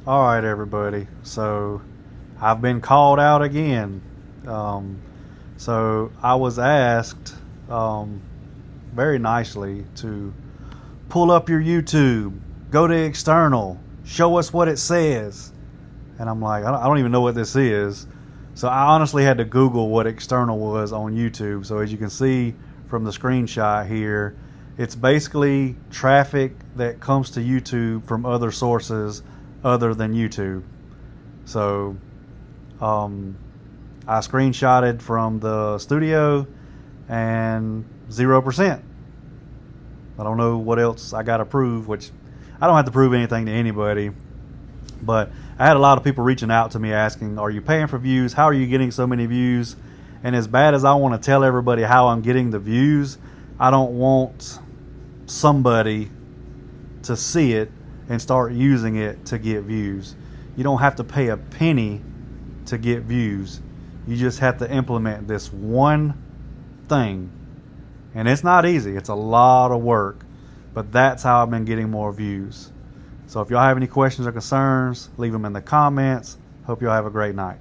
All right, everybody. So I've been called out again. Um, so I was asked very nicely to pull up your YouTube, go to external, show us what it says. And I'm like, I don't even know what this is. So I honestly had to Google what external was on YouTube. So as you can see from the screenshot here, it's basically traffic that comes to YouTube from other sources other than YouTube. So I screenshotted from the studio and 0%. I don't know what else I got to prove, which I don't have to prove anything to anybody. But I had a lot of people reaching out to me asking, are you paying for views? How are you getting so many views? And as bad as I want to tell everybody how I'm getting the views, I don't want somebody to see it and start using it to get views. You don't have to pay a penny to get views. You just have to implement this one thing. And it's not easy. It's a lot of work. But that's how I've been getting more views. So if y'all have any questions or concerns, leave them in the comments. Hope y'all have a great night.